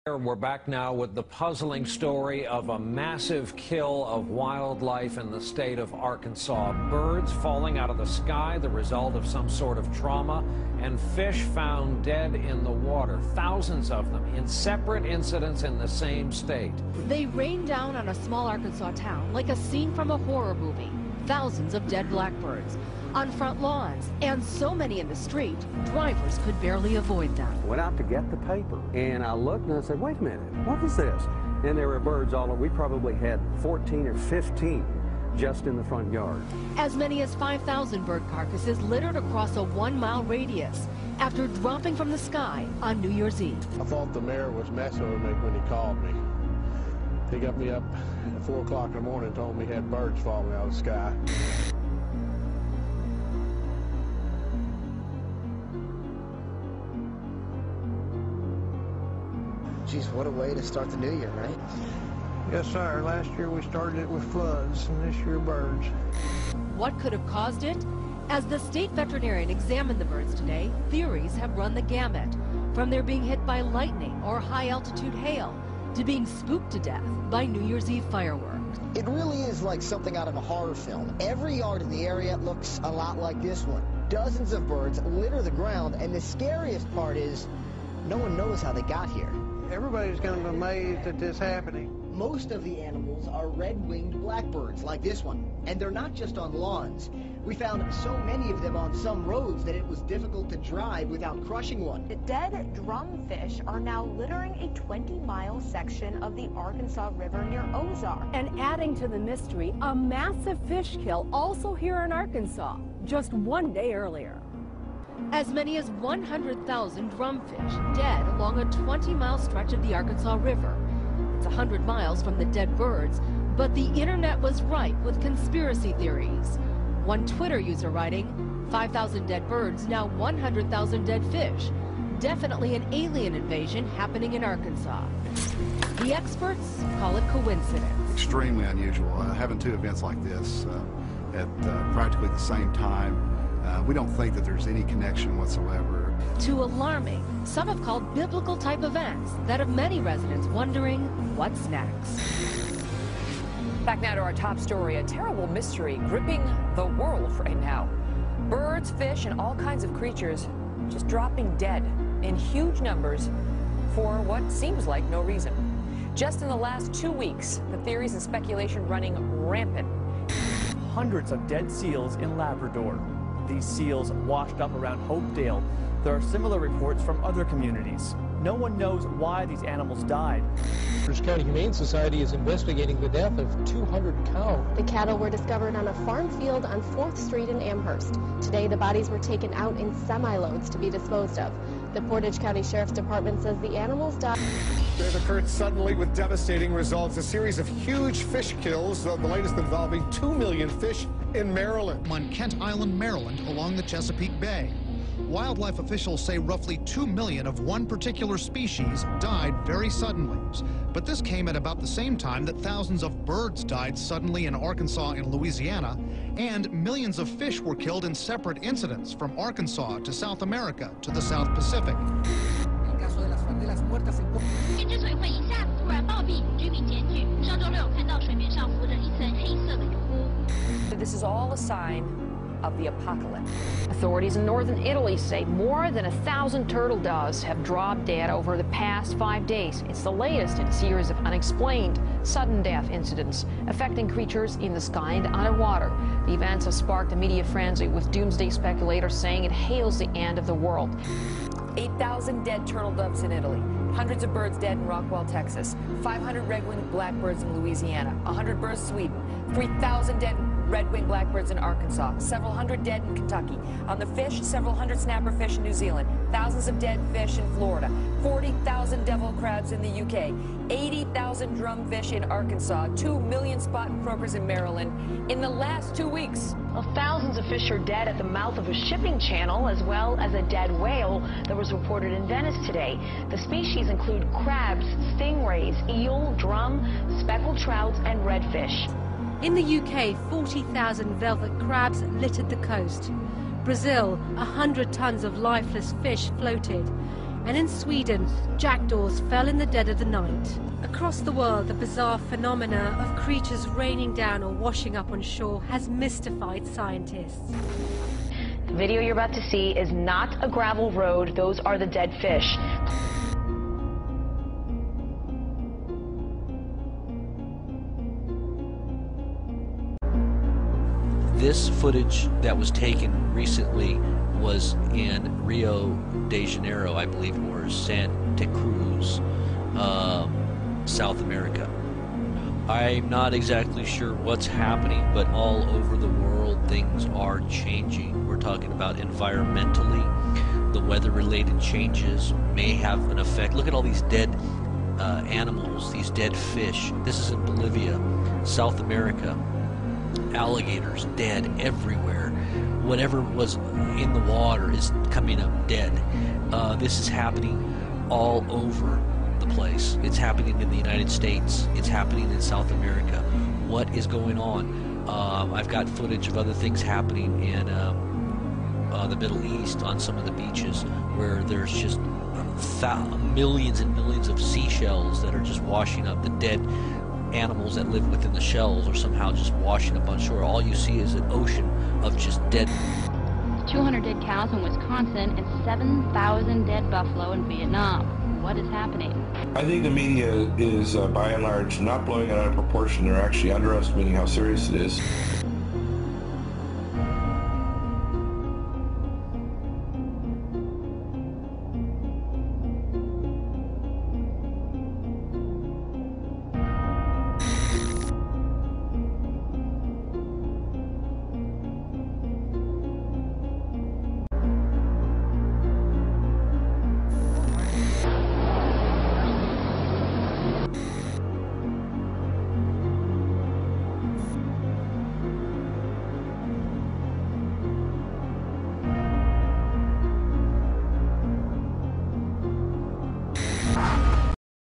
We're back now with the puzzling story of a massive kill of wildlife in the state of Arkansas. Birds falling out of the sky, the result of some sort of trauma, and fish found dead in the water, thousands of them, in separate incidents in the same state. They rained down on a small Arkansas town like a scene from a horror movie. Thousands of dead blackbirds on front lawns, and so many in the street, drivers could barely avoid them. Went out to get the paper, and I looked and I said, wait a minute, what is this? And there were birds all over. We probably had 14 or 15 just in the front yard. As many as 5,000 bird carcasses littered across a 1-mile radius after dropping from the sky on New Year's Eve. I thought the mayor was messing with me when he called me. He got me up at 4 o'clock in the morning and told me he had birds falling out of the sky. Geez, what a way to start the new year, right? Yes, sir. Last year we started it with floods, and this year birds. What could have caused it? As the state veterinarian examined the birds today, theories have run the gamut. From their being hit by lightning or high-altitude hail to being spooked to death by New Year's Eve fireworks. It really is like something out of a horror film. Every yard in the area looks a lot like this one. Dozens of birds litter the ground, and the scariest part is no one knows how they got here. Everybody's kind of amazed at this happening. Most of the animals are red-winged blackbirds like this one, and they're not just on lawns. We found so many of them on some roads that it was difficult to drive without crushing one. The dead drumfish are now littering a 20-mile section of the Arkansas River near Ozark. And adding to the mystery, a massive fish kill also here in Arkansas, just one day earlier. As many as 100,000 drumfish dead along a 20-mile stretch of the Arkansas River. It's 100 miles from the dead birds, but the internet was ripe with conspiracy theories. One Twitter user writing, 5,000 dead birds, now 100,000 dead fish. Definitely an alien invasion happening in Arkansas. The experts call it coincidence. Extremely unusual, having two events like this at practically the same time. We don't think that there's any connection whatsoever. Too alarming. Some have called biblical type events that have many residents wondering what's next. Back now to our top story, a terrible mystery gripping the world right now. Birds, fish, and all kinds of creatures just dropping dead in huge numbers for what seems like no reason. Just in the last 2 weeks, the theories and speculation running rampant. Hundreds of dead seals in Labrador. These seals washed up around Hopedale. There are similar reports from other communities. No one knows why these animals died. Rivers County Humane Society is investigating the death of 200 cows. The cattle were discovered on a farm field on 4th Street in Amherst. Today, the bodies were taken out in semi-loads to be disposed of. The Portage County Sheriff's Department says the animals died. They've occurred suddenly with devastating results. A series of huge fish kills, the latest involving 2 million fish in Maryland. On Kent Island, Maryland, along the Chesapeake Bay. Wildlife officials say roughly 2 million of one particular species died very suddenly. But this came at about the same time that thousands of birds died suddenly in Arkansas and Louisiana, and millions of fish were killed in separate incidents from Arkansas to South America to the South Pacific. This is all a sign of the apocalypse. Authorities in northern Italy say more than 1,000 turtle doves have dropped dead over the past 5 days. It's the latest in a series of unexplained sudden death incidents affecting creatures in the sky and underwater. The events have sparked a media frenzy, with doomsday speculators saying it hails the end of the world. 8,000 dead turtle doves in Italy, hundreds of birds dead in Rockwell, Texas, 500 red-winged blackbirds in Louisiana, 100 birds in Sweden, 3,000 dead red-winged blackbirds in Arkansas, several hundred dead in Kentucky. On the fish, several hundred snapperfish in New Zealand, thousands of dead fish in Florida, 40,000 devil crabs in the UK, 80,000 drumfish in Arkansas, 2 million spotted croakers in Maryland in the last 2 weeks. Well, thousands of fish are dead at the mouth of a shipping channel, as well as a dead whale that was reported in Venice today. The species include crabs, stingrays, eel, drum, speckled trouts, and redfish. In the UK, 40,000 velvet crabs littered the coast. Brazil, 100 tons of lifeless fish floated. And in Sweden, jackdaws fell in the dead of the night. Across the world, the bizarre phenomena of creatures raining down or washing up on shore has mystified scientists. The video you're about to see is not a gravel road. Those are the dead fish. This footage that was taken recently was in Rio de Janeiro, I believe, or Santa Cruz, South America. I'm not exactly sure what's happening, but all over the world things are changing. We're talking about environmentally, the weather-related changes may have an effect. Look at all these dead animals, these dead fish. This is in Bolivia, South America. Alligators dead everywhere. Whatever was in the water is coming up dead. This is happening all over the place. It's happening in the United States. It's happening in South America. What is going on? I've got footage of other things happening in the Middle East on some of the beaches where there's just millions and millions of seashells that are just washing up. The dead animals that live within the shells are somehow just washing up on shore. All you see is an ocean of just dead. 200 dead cows in Wisconsin and 7,000 dead buffalo in Vietnam. What is happening? I think the media is, by and large, not blowing it out of proportion. They're actually underestimating how serious it is.